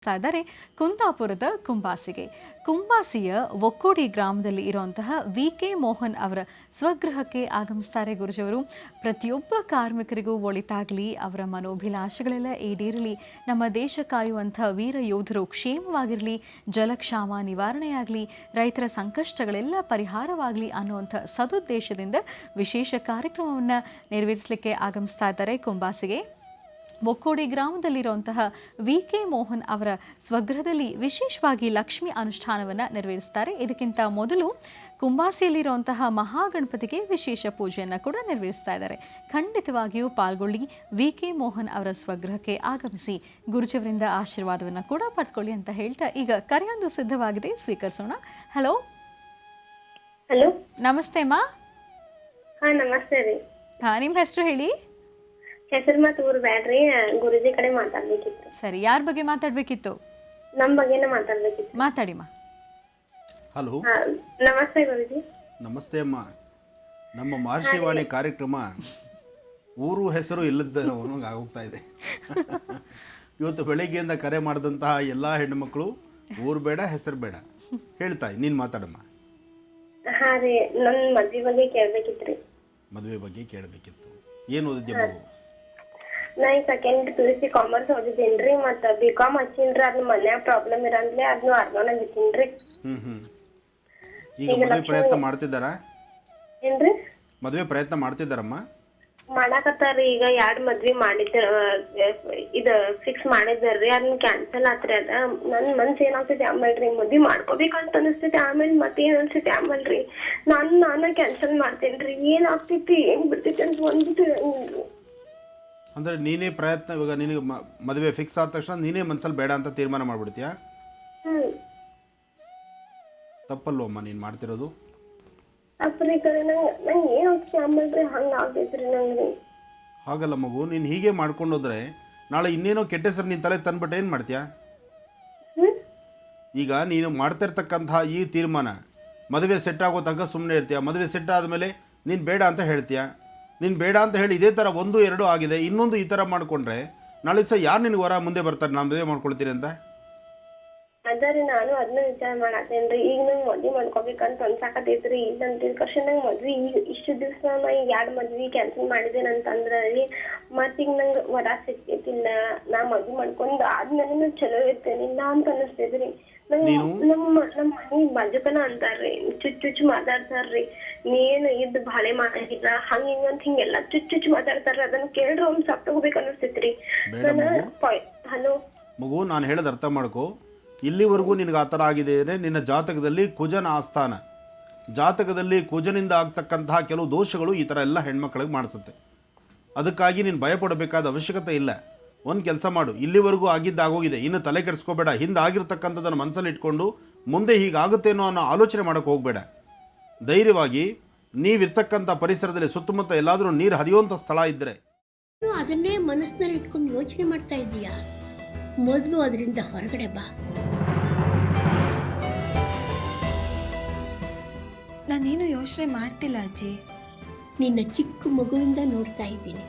ಇದ್ದಾರೆ ಕುಂದಾಪುರದ ಕುಂಬಾಸಿಯ ಒಕ್ಕೋಡಿ ಗ್ರಾಮದಲ್ಲಿ ಇರುವಂತಹ ವಿ.ಕೆ. ಮೋಹನ್ ಅವರ ಸ್ವಗೃಹಕ್ಕೆ ಆಗಮಿಸ್ತಾರೆ ಗುರುಜವರು. ಪ್ರತಿಯೊಬ್ಬ ಕಾರ್ಮಿಕರಿಗೂ ಒಳಿತಾಗಲಿ, ಅವರ ಮನೋಭಿಲಾಷೆಗಳೆಲ್ಲ ಈಡೇರಲಿ, ನಮ್ಮ ದೇಶ ಕಾಯುವಂಥ ವೀರ ಯೋಧರು ಕ್ಷೇಮವಾಗಿರಲಿ, ಜಲಕ್ಷಾಮ ನಿವಾರಣೆಯಾಗಲಿ, ರೈತರ ಸಂಕಷ್ಟಗಳೆಲ್ಲ ಪರಿಹಾರವಾಗಲಿ ಅನ್ನುವಂಥ ಸದುದ್ದೇಶದಿಂದ ವಿಶೇಷ ಕಾರ್ಯಕ್ರಮವನ್ನು ನೆರವೇರಿಸಲಿಕ್ಕೆ ಆಗಮಿಸ್ತಾ ಇದ್ದಾರೆ ಕುಂಬಾಸಿಗೆ. ಒಕ್ಕೋಡಿ ಗ್ರಾಮದಲ್ಲಿರುವಂತಹ ವಿ.ಕೆ. ಮೋಹನ್ ಅವರ ಸ್ವಗೃಹದಲ್ಲಿ ವಿಶೇಷವಾಗಿ ಲಕ್ಷ್ಮಿ ಅನುಷ್ಠಾನವನ್ನು ನೆರವೇರಿಸ್ತಾರೆ. ಇದಕ್ಕಿಂತ ಮೊದಲು ಕುಂಬಾಸಿಯಲ್ಲಿರುವಂತಹ ಮಹಾಗಣಪತಿಗೆ ವಿಶೇಷ ಪೂಜೆಯನ್ನು ಕೂಡ ನೆರವೇರಿಸ್ತಾ ಇದ್ದಾರೆ. ಖಂಡಿತವಾಗಿಯೂ ಪಾಲ್ಗೊಳ್ಳಿ, ವಿ.ಕೆ. ಮೋಹನ್ ಅವರ ಸ್ವಗೃಹಕ್ಕೆ ಆಗಮಿಸಿ ಗುರುಜವರಿಂದ ಆಶೀರ್ವಾದವನ್ನು ಕೂಡ ಪಡ್ಕೊಳ್ಳಿ ಅಂತ ಹೇಳ್ತಾ ಈಗ ಕರೆಯೊಂದು ಸಿದ್ಧವಾಗಿದೆ, ಸ್ವೀಕರಿಸೋಣ. ಹಲೋ ಹಲೋ, ನಮಸ್ತೆ ಅಮ್ಮ. ನಮಸ್ತೆ ರೀ. ನಿಮ್ಮ ಹೆಸರು ಹೇಳಿ. ಹೆಸರು ಮತ್ತು ಊರು ಬ್ಯಾಡ್ರಿ, ಗುರುಜಿ ಕಡೆ ಮಾತಾಡ್ಬೇಕಿತ್ತು. ಸರಿ, ಯಾರ ಬಗ್ಗೆ ಮಾತಾಡ್ಬೇಕಿತ್ತು? ನಮ್ಮ ಬಗ್ಗೆನೇ ಮಾತಾಡ್ಬೇಕಿತ್ತು. ಮಾತಾಡಿಮ್ಮ. ಹಲೋ, ನಮಸ್ತೆ ಗುರುಜಿ. ನಮಸ್ತೆ ಅಮ್ಮ. ನಮ್ಮ ಮಹರ್ಷಿವಾಣಿ ಕಾರ್ಯಕ್ರಮ ಊರು ಹೆಸರು ಇಲ್ಲದ ಆಗೋಗ್ತಾ ಇದೆ. ಇವತ್ತು ಬೆಳಗ್ಗೆಯಿಂದ ಕರೆ ಮಾಡಿದಂತಹ ಎಲ್ಲ ಹೆಣ್ಣುಮಕ್ಕಳು ಊರು ಬೇಡ ಹೆಸರು ಬೇಡ ಹೇಳ್ತಾಯಿ. ನೀನು ಮಾತಾಡಮ್ಮ. ಹಾ ರೀ, ನನ್ನ ಮದ್ವೆ ಬಗ್ಗೆ ಕೇಳ್ಬೇಕಿತ್ರಿ. ಮದುವೆ ಬಗ್ಗೆ ಕೇಳಬೇಕಿತ್ತು. ಏನು ಓದಿದ್ದೆ ಮಗು? ನಾ ಈಗ ಸೆಕೆಂಡ್ PUC ಕಾಮರ್ಸ್ ಓದಿದ್ದೇನ್ರಿ, ಮತ್ತು B.Com ಹಚ್ಚಿನ್ರಿ. ಅದ್ನ ಮನ್ಯಾಗ ಪ್ರಾಬ್ಲಮ್ ಇರಂದ್ಲೆ ಅದನ್ನು ಅರ್ಧನ ಬಿಟ್ಟಿನ್ರಿ. ಈಗ ಮದುವೆ ಪ್ರಯತ್ನ ಮಾಡ್ತಿದ್ದಾರಾ? ಏನ್ರಿ? ಮದುವೆ ಪ್ರಯತ್ನ ಮಾಡ್ತಿದ್ದಾರಮ್ಮ? ಮಾಡಾಕತ್ತಾರ್ರಿ. ಈಗ 2 ಮದ್ವಿ ಮಾಡಿದ್ದ, ಇದು ಫಿಕ್ಸ್ ಮಾಡಿದ್ದಾರ್ರಿ. ಅದನ್ನ ಕ್ಯಾನ್ಸಲ್ ಆತ್ರಿ. ಅದ ನನ್ನ ಮನ್ಸು ಏನಾಗ್ತೈತಿ ಆಮೇಲ್ರಿ, ಮದ್ವಿ ಮಾಡ್ಕೋಬೇಕಂತ ಅನಿಸ್ತೈತಿ. ಆಮೇಲೆ ಮತ್ತೇನ್ ಅನ್ಸೈತಿ ಆಮೇಲ್ರಿ ನಾನ ಕ್ಯಾನ್ಸಲ್ ಮಾಡ್ತೇನ್ರಿ. ಏನಾಗ್ತೈತಿ ಏನ್ ಬಿಡ್ತೈತಿ ಅಂತ ಒಂದು ತಿಳಿಯಂಗಿಲ್ರಿ. ಅಂದರೆ ನೀನೇ ಪ್ರಯತ್ನ, ಇವಾಗ ನಿನಗೆ ಮದುವೆ ಫಿಕ್ಸ್ ಆದ ತಕ್ಷಣ ನೀನೇ ಮನ್ಸಲ್ಲಿ ಬೇಡ ಅಂತ ತೀರ್ಮಾನ ಮಾಡ್ಬಿಡ್ತೀಯಾ? ತಪ್ಪಲ್ವಮ್ಮ ನೀನು ಮಾಡ್ತಿರೋದು? ತಪ್ಪ್ರಿ ಕರೆ. ನಂಗೆ ಏನಾಗ್ತೈತಿ ಆಮೇಲ್ರಿ ಹಂಗ ಆಗ್ತೈತ್ರಿ ನಂಗೆ. ಹಾಗಲ್ಲ ಮಗು, ನೀನು ಹೀಗೆ ಮಾಡ್ಕೊಂಡೋದ್ರೆ ನಾಳೆ ಇನ್ನೇನೋ ಕೆಟ್ಟ ಹೆಸರು ನಿನ್ನ ತಲೆ ತಂದ್ಬಿಟ್ಟು ಏನು ಮಾಡ್ತೀಯಾ? ಈಗ ನೀನು ಮಾಡ್ತಿರ್ತಕ್ಕಂತಹ ಈ ತೀರ್ಮಾನ ಮದುವೆ ಸೆಟ್ ಆಗೋ ತನಕ ಸುಮ್ಮನೆ ಇರ್ತೀಯ. ಮದುವೆ ಸೆಟ್ ಆದಮೇಲೆ ನೀನು ಬೇಡ ಅಂತ ಹೇಳ್ತೀಯ. ನೀನು ಬೇಡ ಅಂತ ಹೇಳಿ ಇದೇ ಥರ 1, 2 ಆಗಿದೆ, ಇನ್ನೊಂದು ಈ ಥರ ಮಾಡಿಕೊಂಡ್ರೆ ನಾಳೆ ಸಹ ಯಾರು ನಿನಗೆ ಹೊರ ಮುಂದೆ ಬರ್ತಾರೆ ನಾನು ಮದುವೆ ಮಾಡ್ಕೊಳ್ತೀನಿ ಅಂತ? ಅದರಿ ನಾನು ಅದನ್ನ ವಿಚಾರ ಮಾಡತ್ತೇನ್ರಿ. ಈಗ ನಂಗೆ ಮದ್ವಿ ಮಾಡ್ಕೋಬೇಕಂತ ಅನ್ಸಾಕತೈತ್ರಿ. ಈಗ ನನ್ನ ತಿಳ್ಕರ್ಷನ್ ನಂಗೆ ಮದ್ವಿ ಇಷ್ಟು ದಿವಸ ನಾ ಈಗ 2 ಮದ್ವಿ ಕ್ಯಾನ್ಸಲ್ ಮಾಡಿದ್ದೇನೆ ಅಂತಂದ್ರೆ ರೀ, ಮತ್ತೀಗ ನಂಗೆ ವರ ಸಿಗ್ತೈತಿಲ್ಲ. ನಾ ಮದ್ವಿ ಮಾಡ್ಕೊಂಡು ಆದ್ಮೇಲೆ ಚಲೋ ಇರ್ತೇನಿಲ್ಲ ಅಂತ ಅನಿಸ್ತೈತ್ರಿ. ನಮ್ಮ ಮನಿ ಬಾಜುಕನ ಅಂತಾರ್ರಿ, ಚುಚ್ಚು ಮಾತಾಡ್ತಾರ್ರಿ. ನೀನು ಇದ್ ಬಾಳೆ ಮಾಡಂಗಿಲ್ಲ ಹಂಗ ಹಿಂಗಂತ ಹಿಂಗೆಲ್ಲ ಚುಚ್ಚು ಮಾತಾಡ್ತಾರ್ರಿ. ಅದನ್ನ ಕೇಳ್ರಿ ಅವ್ನು ಸತ್ತೋಗ್ಬೇಕು ಅನಿಸ್ತೈತ್ರಿ. ಹಲೋ ಮಗು, ನಾನು ಹೇಳೋದು ಅರ್ಥ ಮಾಡ್ಕೋ. ಇಲ್ಲಿವರೆಗೂ ನಿನಗೆ ಆ ಥರ ಆಗಿದೆ ಅಂದರೆ ನಿನ್ನ ಜಾತಕದಲ್ಲಿ ಕುಜನ ಆಸ್ಥಾನ, ಜಾತಕದಲ್ಲಿ ಕುಜನಿಂದ ಆಗ್ತಕ್ಕಂತಹ ಕೆಲವು ದೋಷಗಳು ಈ ಥರ ಎಲ್ಲ ಹೆಣ್ಮಕ್ಳಿಗೆ ಮಾಡಿಸುತ್ತೆ. ಅದಕ್ಕಾಗಿ ನೀನು ಭಯಪಡಬೇಕಾದ ಅವಶ್ಯಕತೆ ಇಲ್ಲ. ಒಂದು ಕೆಲಸ ಮಾಡು, ಇಲ್ಲಿವರೆಗೂ ಆಗಿದ್ದಾಗೋಗಿದೆ, ಇನ್ನು ತಲೆ ಕೆಡಿಸ್ಕೋಬೇಡ. ಹಿಂದೆ ಆಗಿರ್ತಕ್ಕಂಥದ್ದನ್ನು ಮನಸ್ಸಲ್ಲಿ ಇಟ್ಕೊಂಡು ಮುಂದೆ ಹೀಗಾಗುತ್ತೇನೋ ಅನ್ನೋ ಆಲೋಚನೆ ಮಾಡೋಕ್ಕೆ ಹೋಗಬೇಡ. ಧೈರ್ಯವಾಗಿ ನೀವಿರ್ತಕ್ಕಂಥ ಪರಿಸರದಲ್ಲಿ ಸುತ್ತಮುತ್ತ ಎಲ್ಲಾದರೂ ನೀರು ಹರಿಯುವಂಥ ಸ್ಥಳ ಇದ್ದರೆ ಅದನ್ನೇ ಮನಸ್ಸಿನಲ್ಲಿ ಇಟ್ಕೊಂಡು ಯೋಚನೆ ಮಾಡ್ತಾ ಇದ್ದೀಯಾ? ಮೊದಲು ಅದರಿಂದ ಹೊರಗಡೆ ಬಾ. ನಾನೇನು ಯೋಚನೆ ಮಾಡ್ತಿಲ್ಲ ಅಜ್ಜಿ. ನಿನ್ನ ಚಿಕ್ಕ ಮಗುವಿಂದ ನೋಡ್ತಾ ಇದ್ದೀನಿ.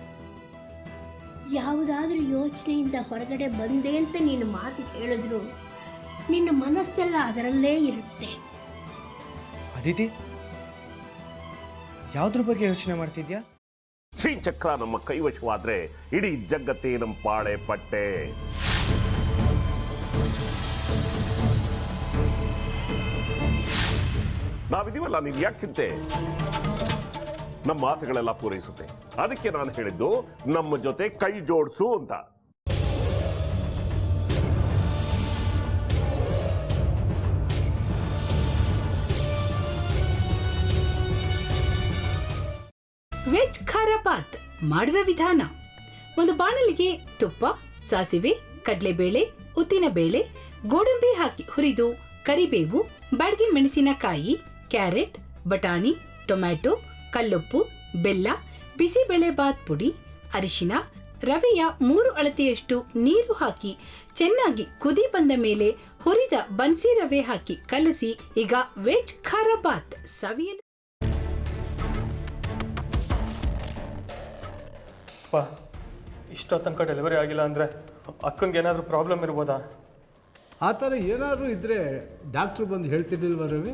ಯಾವುದಾದ್ರೂ ಯೋಚನೆಯಿಂದ ಹೊರಗಡೆ ಬಂದೆ ಅಂತ ನೀನು ಮಾತು ಹೇಳಿದ್ರು ನಿನ್ನ ಮನಸ್ಸೆಲ್ಲ ಅದರಲ್ಲೇ ಇರುತ್ತೆ. ಅದಿತಿ, ಯಾವುದ್ರ ಬಗ್ಗೆ ಯೋಚನೆ ಮಾಡ್ತಿದ್ಯಾ? ಶ್ರೀಚಕ್ರ ನಮ್ಮ ಕೈವಶವಾದ್ರೆ ಇಡೀ ಜಗತ್ತೇ ನಮ್ಮ ಪಾಳೆ ಪಟ್ಟೆ. ನಾವಿದೀವಲ್ಲ, ನೀನ್ ಯಾಕೆ ಚಿಂತೆ? ನಮ್ಮ ಆಸೆಗಳೆಲ್ಲ ಪೂರೈಸುತ್ತೆ. ಅದಕ್ಕೆ ನಾನು ಹೇಳಿದ್ದು ನಮ್ಮ ಜೊತೆ ಕೈ ಜೋಡಿಸು ಅಂತ. ವೆಜ್ ಖಾರ ಬಾತ್ ಮಾಡುವ ವಿಧಾನ: ಒಂದು ಬಾಣಲಿಗೆ ತುಪ್ಪ, ಸಾಸಿವೆ, ಕಡಲೆಬೇಳೆ, ಉದ್ದಿನಬೇಳೆ, ಗೋಡಂಬಿ ಹಾಕಿ ಹುರಿದು ಕರಿಬೇವು, ಬಾಡಿಗೆ ಮೆಣಸಿನಕಾಯಿ, ಕ್ಯಾರೆಟ್, ಬಟಾಣಿ, ಟೊಮ್ಯಾಟೊ, ಕಲ್ಲುಪ್ಪು, ಬೆಲ್ಲ, ಬಿಸಿಬೇಳೆ ಬಾತ್ ಪುಡಿ, ಅರಿಶಿನ, ರವೆಯ 3 ಅಳತೆಯಷ್ಟು ನೀರು ಹಾಕಿ ಚೆನ್ನಾಗಿ ಕುದಿ ಬಂದ ಮೇಲೆ ಹುರಿದ ಬನ್ಸಿ ರವೆ ಹಾಕಿ ಕಲಸಿ. ಈಗ ವೆಜ್ ಖಾರ ಬಾತ್ ಸವಿಯಲು. ಇಷ್ಟೋ ತನಕ ಡೆಲಿವರಿ ಆಗಿಲ್ಲ ಅಂದರೆ ಅಕ್ಕಂಗೆ ಏನಾದರೂ ಪ್ರಾಬ್ಲಮ್ ಇರ್ಬೋದಾ? ಆ ಥರ ಏನಾದರೂ ಇದ್ದರೆ ಡಾಕ್ಟ್ರು ಬಂದು ಹೇಳ್ತಿರ್ಲಿಲ್ವ ರವಿ?